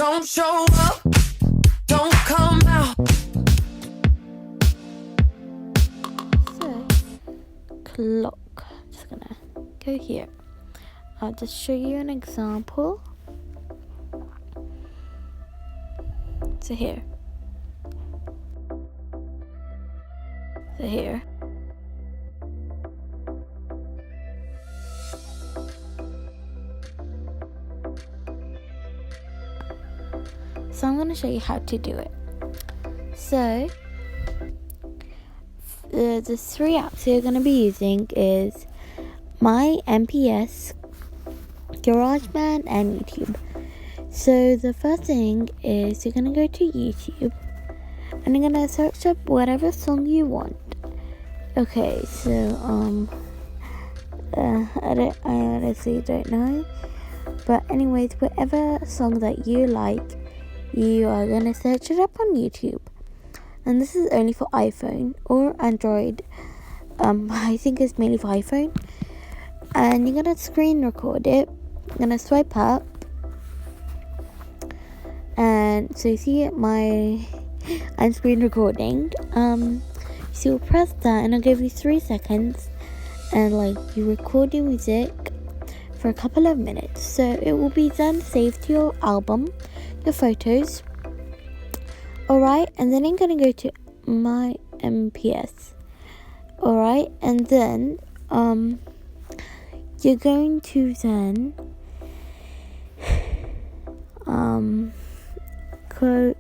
Don't show up, don't come out. So, clock. Just gonna go here. I'll just show you an example. So here. So here. So I'm going to show you how to do it. So the three apps you're going to be using is my MPS, GarageBand, and YouTube. So the first thing is you're going to go to YouTube and you're going to search up whatever song you want. Okay, so I honestly don't know, but anyways, whatever song that you like, you are going to search it up on YouTube. And this is only for iPhone or Android. I think it's mainly for iPhone. And you're going to screen record it. You're going to swipe up. And so you see I'm screen recording. So you'll press that and it'll give you 3 seconds. And you record your music for a couple of minutes. So it will be then saved to your album, your photos. Alright, and then I'm going to go to my MPS. Alright, and then you're going to then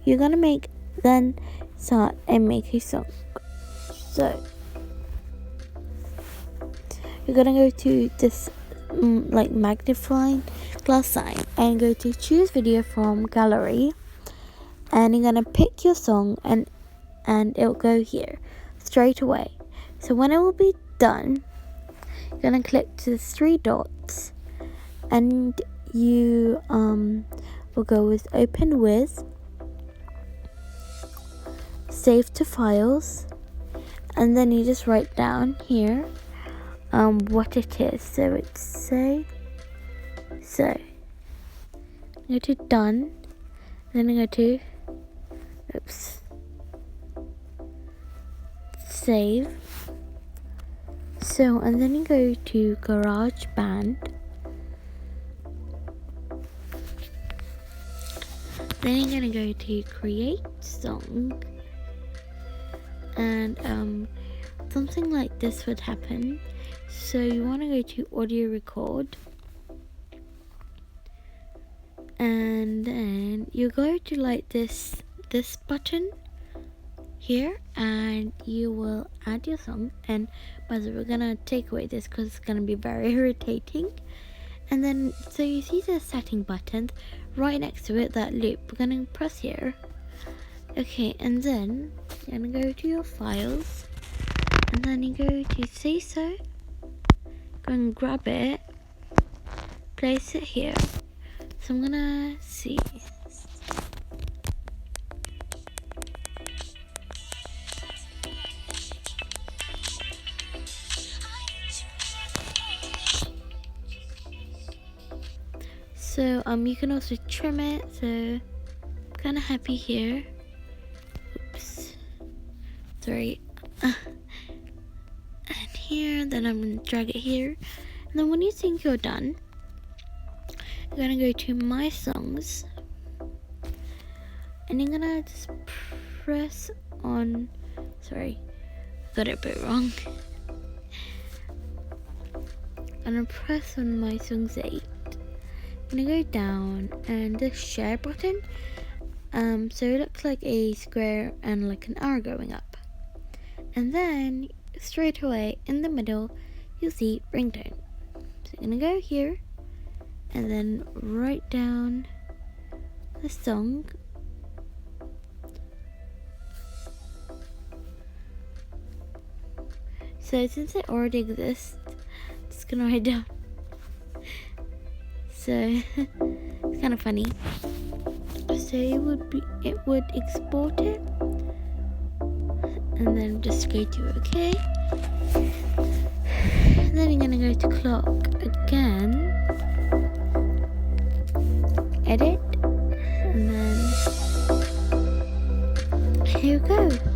you're going to start and make a song. So you're going to go to this magnifying glass sign and go to choose video from gallery, and you're going to pick your song and it will go here straight away. So when it will be done, you're going to click to the 3 dots and you will go with open with, save to files, and then you just write down here what it is. So it's go to done, then I go to save. So and then you go to GarageBand. Then you're gonna go to create song, and something like this would happen. So you want to go to audio record, and then you go to this button here, and you will add your song. And by the way, we're gonna take away this because it's gonna be very irritating. And then so you see the setting button right next to it, that loop. We're gonna press here. Okay, and then you're gonna go to your files, and then you go to say so. Go and grab it, place it here. So I'm gonna see. So you can also trim it. So I'm kind of happy here. Oops, sorry. And here, then I'm gonna drag it here. And then when you think you're done, you're gonna go to my songs, and you're gonna just press on. Sorry, got it a bit wrong. I'm gonna press on my songs 8. I'm gonna go down and the share button. So it looks like a square and like an arrow going up, and then straight away in the middle you'll see ringtone. So you're gonna go here and then write down the song. So since it already exists, I'm just gonna write down. So it's kind of funny. So it would export it, and then just go to OK. And then you're gonna go to clock again, edit, and then here we go.